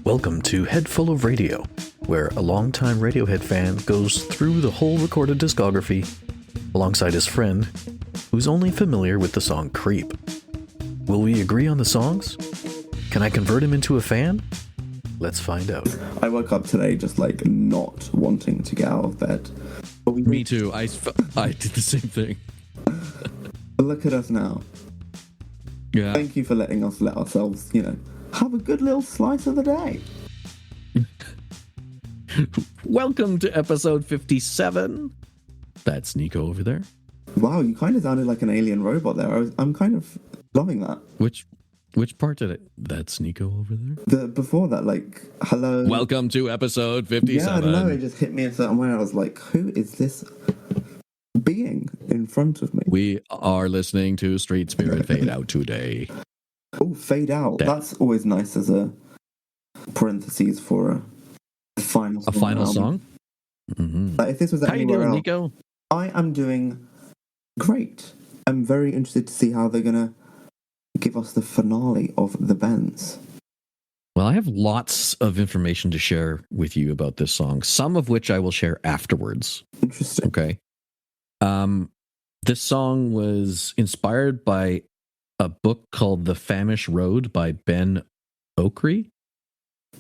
Welcome to Head Full of Radio, where a longtime Radiohead fan goes through the whole recorded discography alongside his friend, who's only familiar with the song Creep. Will we agree on the songs? Can I convert him into a fan? Let's find out. I woke up today just like not wanting to get out of bed. Me too. I did the same thing. But look at us now. Yeah. Thank you for letting us let ourselves, have a good little slice of the day. Welcome to episode 57. That's Nico over there. Wow, you kind of sounded like an alien robot there. I'm kind of loving that. Which part did it? That's Nico over there. Before that, like, hello. Welcome to episode 57. Yeah, I don't know. It just hit me in a certain way. I was like, who is this being in front of me? We are listening to Street Spirit Fade Out today. Oh, Fade Out. That's always nice as a parentheses for a final song. A final song? Mm-hmm. Like if this was how you doing, else, Nico? I am doing great. I'm very interested to see how they're going to give us the finale of The Bends. Well, I have lots of information to share with you about this song, some of which I will share afterwards. Interesting. Okay. This song was inspired by a book called The Famish Road by Ben Okri.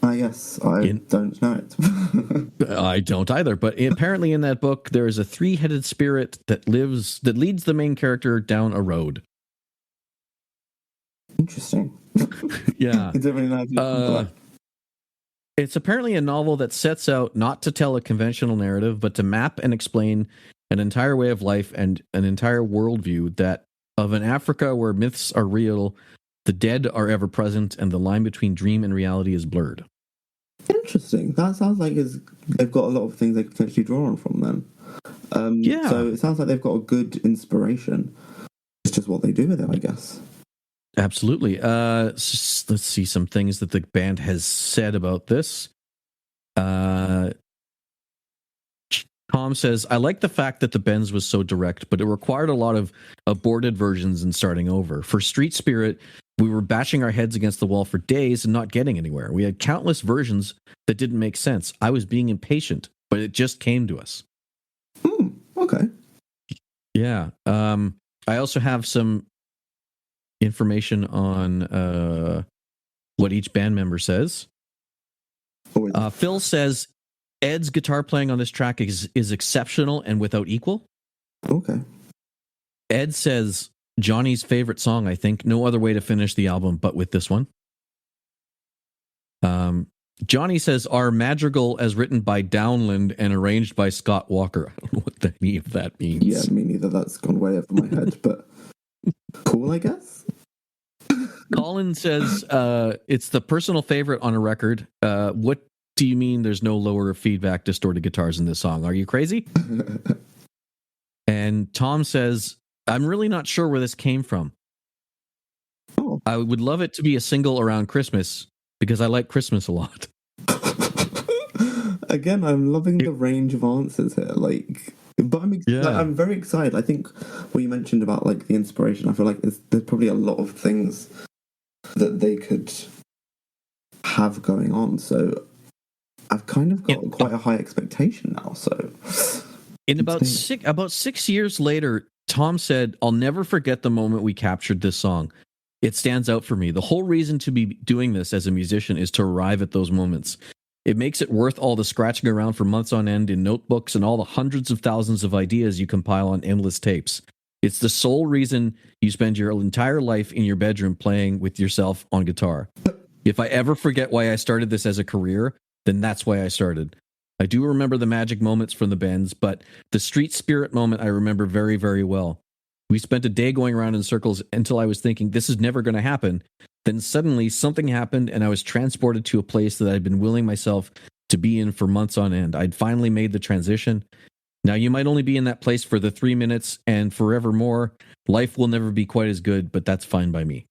Yes, I don't know it. I don't either, but apparently in that book there is a three-headed spirit that leads the main character down a road. Interesting. Yeah. Is it really nice? It's apparently a novel that sets out not to tell a conventional narrative, but to map and explain an entire way of life and an entire worldview that of an Africa where myths are real, the dead are ever present, and the line between dream and reality is blurred. Interesting. That sounds like they've got a lot of things they could potentially draw on from then. Yeah. So it sounds like they've got a good inspiration. It's just what they do with it, I guess. Absolutely. Let's see some things that the band has said about this. Tom says, I like the fact that the Bends was so direct, but it required a lot of aborted versions and starting over. For Street Spirit, we were bashing our heads against the wall for days and not getting anywhere. We had countless versions that didn't make sense. I was being impatient, but it just came to us. Okay. Yeah. I also have some information on what each band member says. Phil says, Ed's guitar playing on this track is exceptional and without equal. Okay. Ed says, Johnny's favorite song, I think. No other way to finish the album but with this one. Johnny says, our madrigal as written by Downland and arranged by Scott Walker. I don't know what any of that means. Yeah, me neither. That's gone way over my head, but cool, I guess. Colin says, it's the personal favorite on a record. What do you mean there's no lower feedback distorted guitars in this song? Are you crazy? And Tom says, I'm really not sure where this came from. Oh. I would love it to be a single around Christmas because I like Christmas a lot. Again, I'm loving the range of answers here. But I'm very excited. I think what you mentioned about the inspiration, I feel like there's probably a lot of things that they could have going on. So I've kind of got quite a high expectation now. So, in about 6 years later, Tom said, "I'll never forget the moment we captured this song. It stands out for me. The whole reason to be doing this as a musician is to arrive at those moments. It makes it worth all the scratching around for months on end in notebooks and all the hundreds of thousands of ideas you compile on endless tapes. It's the sole reason you spend your entire life in your bedroom playing with yourself on guitar. If I ever forget why I started this as a career, then that's why I started. I do remember the magic moments from the Bends, but the Street Spirit moment I remember very, very well. We spent a day going around in circles until I was thinking, this is never going to happen. Then suddenly something happened and I was transported to a place that I'd been willing myself to be in for months on end. I'd finally made the transition. Now you might only be in that place for the 3 minutes and forevermore. Life will never be quite as good, but that's fine by me."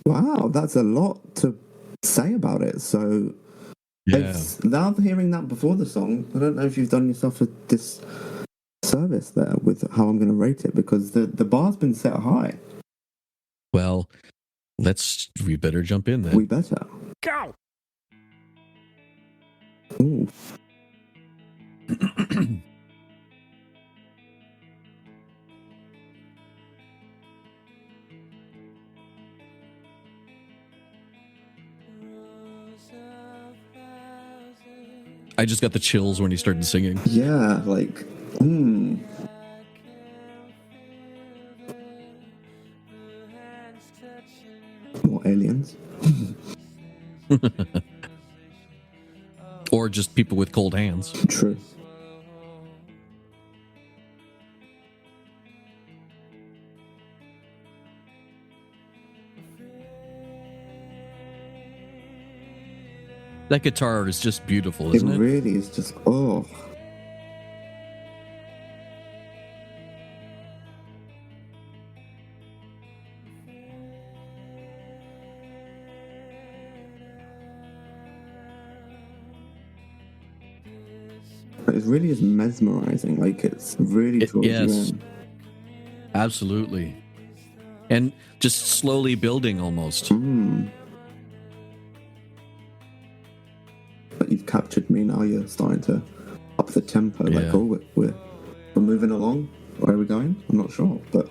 Wow, that's a lot to say about it. So now hearing that before the song, I don't know if you've done yourself a disservice there with how I'm going to rate it, because the bar's been set high. Well, We better jump in then. We better. Go! Ooh. I just got the chills when he started singing. Yeah, like, More aliens. Or just people with cold hands. True. That guitar is just beautiful, isn't it? It really is just, oh. It really is mesmerizing. Like, it's really draws you in. Absolutely. And just slowly building almost. But you've captured me now. You're starting to up the tempo. Yeah. Like, oh, we're moving along. Where are we going? I'm not sure, but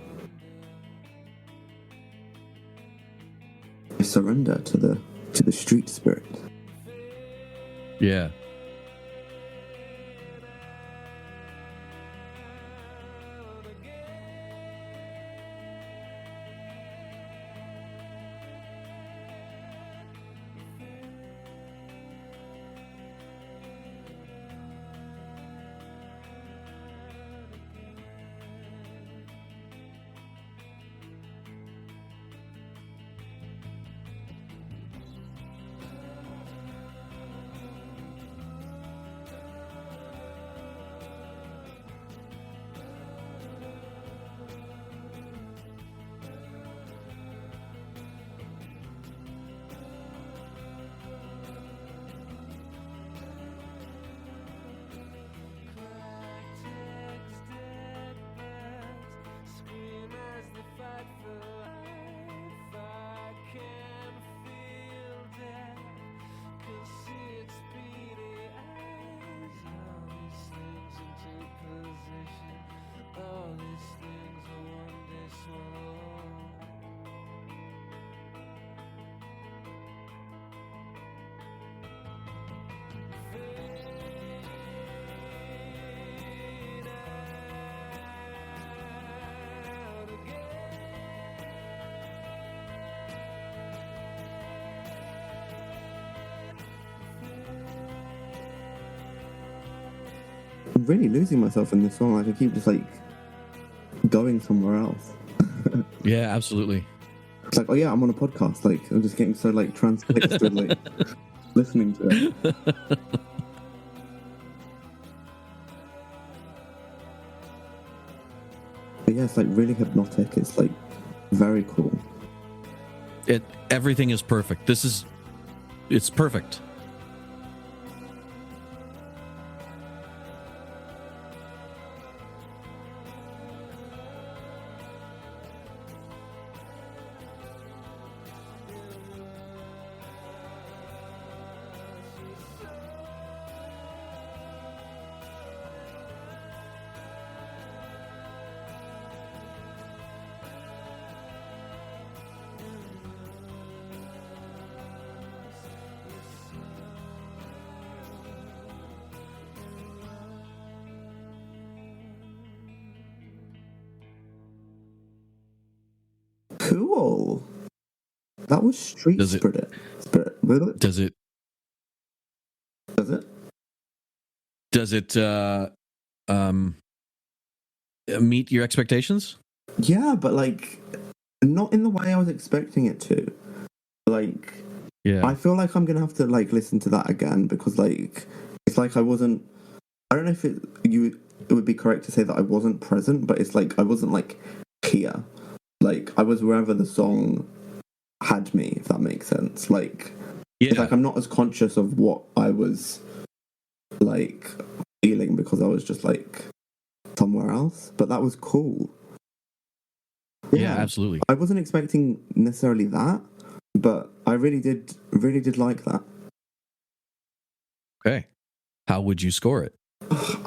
I surrender to the street spirit. Yeah. I'm really losing myself in this song. Like, I keep just like going somewhere else. Yeah, absolutely. It's like, oh yeah, I'm on a podcast. Like, I'm just getting so like transfixed with like listening to it. But yeah, it's like really hypnotic. It's like very cool. Everything is perfect. It's perfect. Cool. That was Street Spirit. Does it? Does it? Does it meet your expectations? Yeah, but like not in the way I was expecting it to. Like, yeah, I feel like I'm gonna have to like listen to that again because like it's like I don't know if it would be correct to say that I wasn't present, but it's like I wasn't like here. Like I was wherever the song had me, if that makes sense. Like, yeah, it's like I'm not as conscious of what I was like feeling because I was just like somewhere else. But that was cool. Yeah, absolutely. I wasn't expecting necessarily that, but I really did like that. Okay. How would you score it?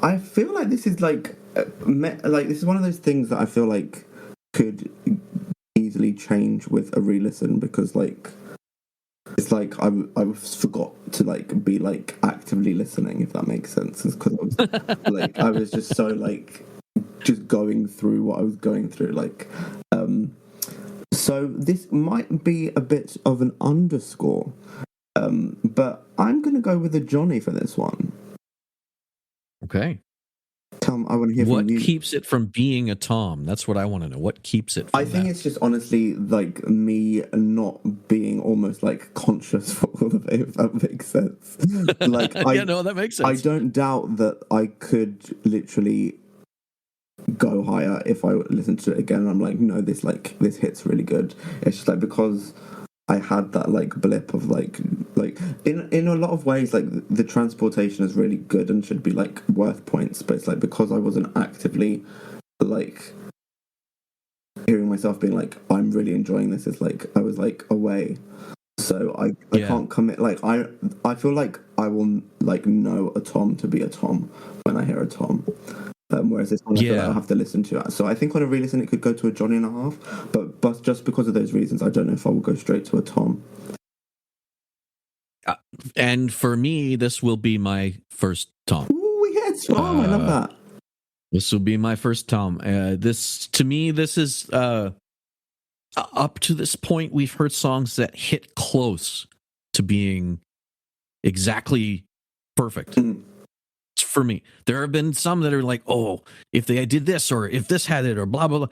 I feel like this is like this is one of those things that I feel like could easily change with a re-listen, because like it's like I forgot to like be like actively listening, if that makes sense. It's because I was like I was just so like just going through what I was going through, like so this might be a bit of an underscore, but I'm gonna go with a Johnny for this one. Okay. Tom, I want to hear what from you. What keeps it from being a Tom? That's what I want to know. What keeps it from I think that? it's just honestly like me not being almost like conscious for all of it, if that makes sense. Like yeah, no, that makes sense. I don't doubt that I could literally go higher if I listened to it again and I'm like, no, this hits really good. It's just like because I had that like blip of like in a lot of ways like the transportation is really good and should be like worth points, but it's like because I wasn't actively like hearing myself being like I'm really enjoying this, it's like I was like away, so I can't commit. Like I feel like I will like know a Tom to be a Tom when I hear a Tom, whereas this one I feel like I have to listen to it. So I think on a re-listen it could go to a Johnny and a half, but just because of those reasons I don't know if I will go straight to a Tom. And for me, this will be my first Tom. Ooh, yes! Oh, I love that. This will be my first Tom. This is up to this point we've heard songs that hit close to being exactly perfect. For me, there have been some that are like, oh, if they did this or if this had it or blah blah blah.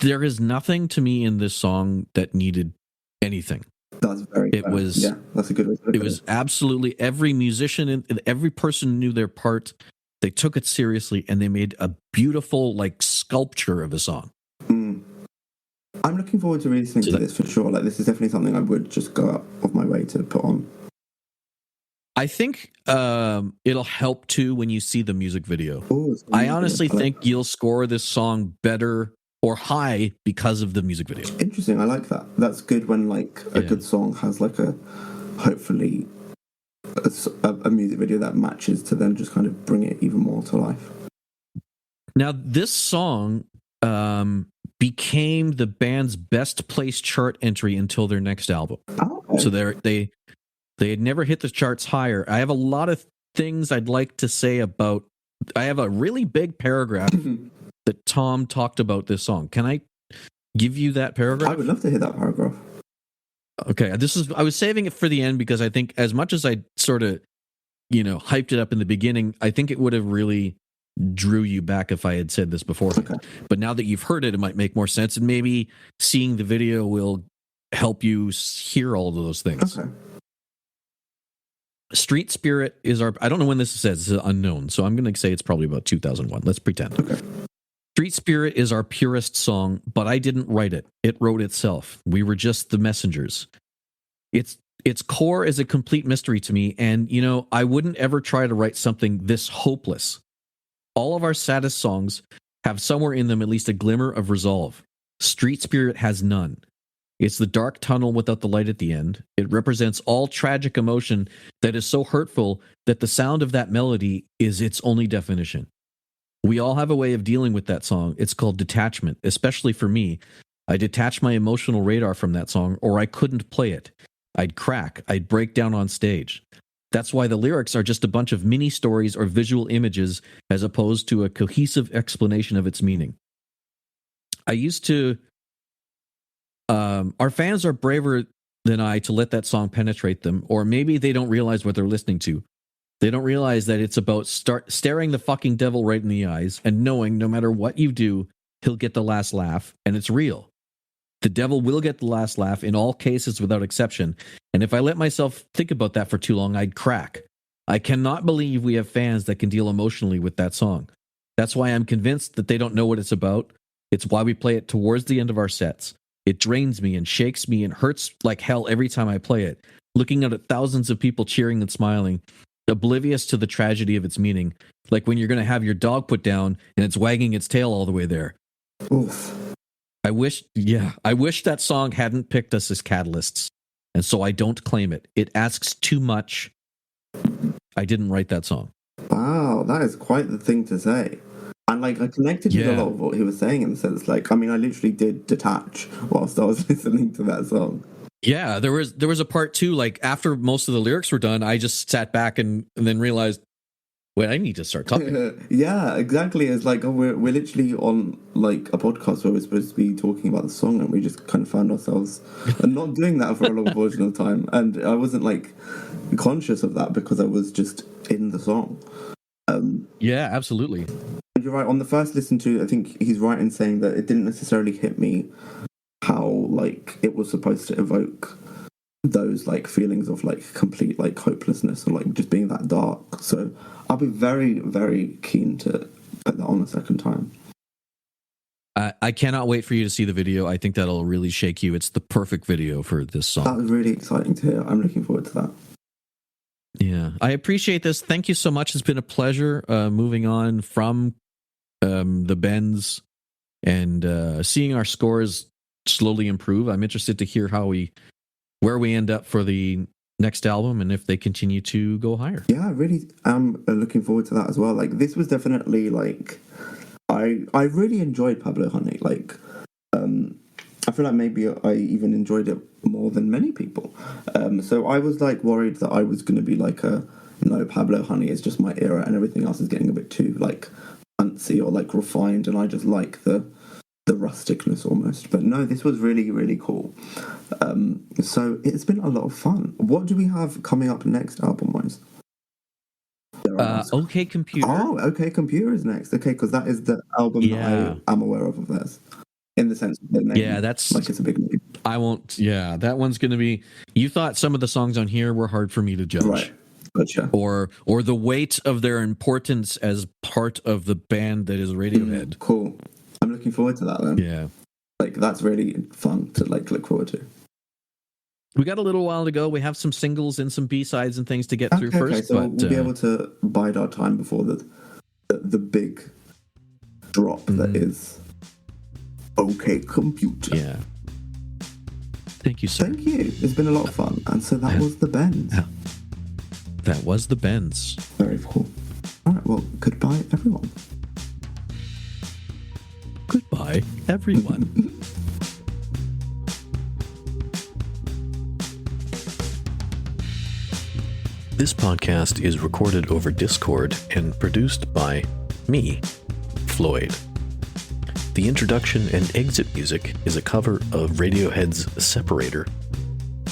There is nothing to me in this song that needed anything. That's very fair. Yeah, that's a good way to look at it. It was absolutely every musician and every person knew their part. They took it seriously and they made a beautiful like sculpture of a song. I'm looking forward to listening to this for sure. Like this is definitely something I would just go out of my way to put on. I think it'll help too when you see the music video. Ooh, I honestly think you'll score this song better or high because of the music video. Interesting. I like that. That's good when like a good song has like a hopefully a music video that matches to then just kind of bring it even more to life. Now, this song became the band's best placed chart entry until their next album. Oh, okay. So they had never hit the charts higher. I have a lot of things I'd like to say about. I have a really big paragraph that Tom talked about this song. Can I give you that paragraph? I would love to hear that paragraph. Okay, I was saving it for the end because I think as much as I sort of, hyped it up in the beginning, I think it would have really drew you back if I had said this before. Okay. But now that you've heard it, it might make more sense, and maybe seeing the video will help you hear all of those things. Okay. Street Spirit is our. I don't know when this says. It's unknown, so I'm going to say it's probably about 2001. Let's pretend. Okay. Street Spirit is our purest song, but I didn't write it. It wrote itself. We were just the messengers. Its core is a complete mystery to me, and I wouldn't ever try to write something this hopeless. All of our saddest songs have somewhere in them at least a glimmer of resolve. Street Spirit has none. It's the dark tunnel without the light at the end. It represents all tragic emotion that is so hurtful that the sound of that melody is its only definition. We all have a way of dealing with that song. It's called detachment, especially for me. I detach my emotional radar from that song, or I couldn't play it. I'd crack. I'd break down on stage. That's why the lyrics are just a bunch of mini stories or visual images as opposed to a cohesive explanation of its meaning. Our fans are braver than I to let that song penetrate them, or maybe they don't realize what they're listening to. They don't realize that it's about staring the fucking devil right in the eyes and knowing no matter what you do, he'll get the last laugh, and it's real. The devil will get the last laugh in all cases without exception, and if I let myself think about that for too long, I'd crack. I cannot believe we have fans that can deal emotionally with that song. That's why I'm convinced that they don't know what it's about. It's why we play it towards the end of our sets. It drains me and shakes me and hurts like hell every time I play it, looking out at thousands of people cheering and smiling, oblivious to the tragedy of its meaning, like when you're going to have your dog put down and it's wagging its tail all the way there. Oof. I wish that song hadn't picked us as catalysts. and so I don't claim it. It asks too much. I didn't write that song. Wow, that is quite the thing to say. And like, I connected with a lot of what he was saying in the sense, like, I mean, I literally did detach whilst I was listening to that song. Yeah, there was a part too, like after most of the lyrics were done, I just sat back and then realized, wait, I need to start talking. Yeah, exactly. It's like, we're literally on like a podcast where we're supposed to be talking about the song, and we just kind of found ourselves not doing that for a long portion of the time. And I wasn't like conscious of that because I was just in the song. Yeah, absolutely. And you're right. On the first listen to, I think he's right in saying that it didn't necessarily hit me how like it was supposed to evoke those like feelings of like complete like hopelessness or like just being that dark. So I'll be very, very keen to put that on a second time. I cannot wait for you to see the video. I think that'll really shake you. It's the perfect video for this song. That was really exciting to hear. I'm looking forward to that. Yeah, I appreciate this. Thank you so much. It's been a pleasure moving on from the bends and seeing our scores slowly improve. I'm interested to hear where we end up for the next album and if they continue to go higher. Yeah, I really am looking forward to that as well. Like, this was definitely like, I really enjoyed Pablo Honey. Like, I feel like maybe I even enjoyed it more than many people. So I was like worried that I was going to be like Pablo Honey is just my era and everything else is getting a bit too like fancy or like refined, and I just like the rusticness almost. But no, this was really, really cool. So it's been a lot of fun. What do we have coming up next album-wise? OK Computer. Oh, OK Computer is next. Okay, because that is the album that I am aware of theirs. In the sense of the name. Yeah, that's like it's a big name. I won't. Yeah, that one's going to be. You thought some of the songs on here were hard for me to judge, right? Gotcha. Or the weight of their importance as part of the band that is Radiohead. Cool. I'm looking forward to that then. Yeah, like that's really fun to like look forward to. We got a little while to go. We have some singles and some B-sides and things to get through first. Okay, so we'll be able to bide our time before the big drop that is OK Computer. Yeah. Thank you, sir. Thank you. It's been a lot of fun. And so that was the Bends. Yeah. That was the Bends. Very cool. All right, well, goodbye, everyone. Goodbye, everyone. This podcast is recorded over Discord and produced by me, Floyd. The introduction and exit music is a cover of Radiohead's Separator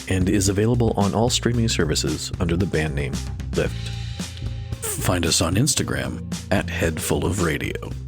and is available on all streaming services under the band name Lift. Find us on Instagram @HeadFullOfRadio.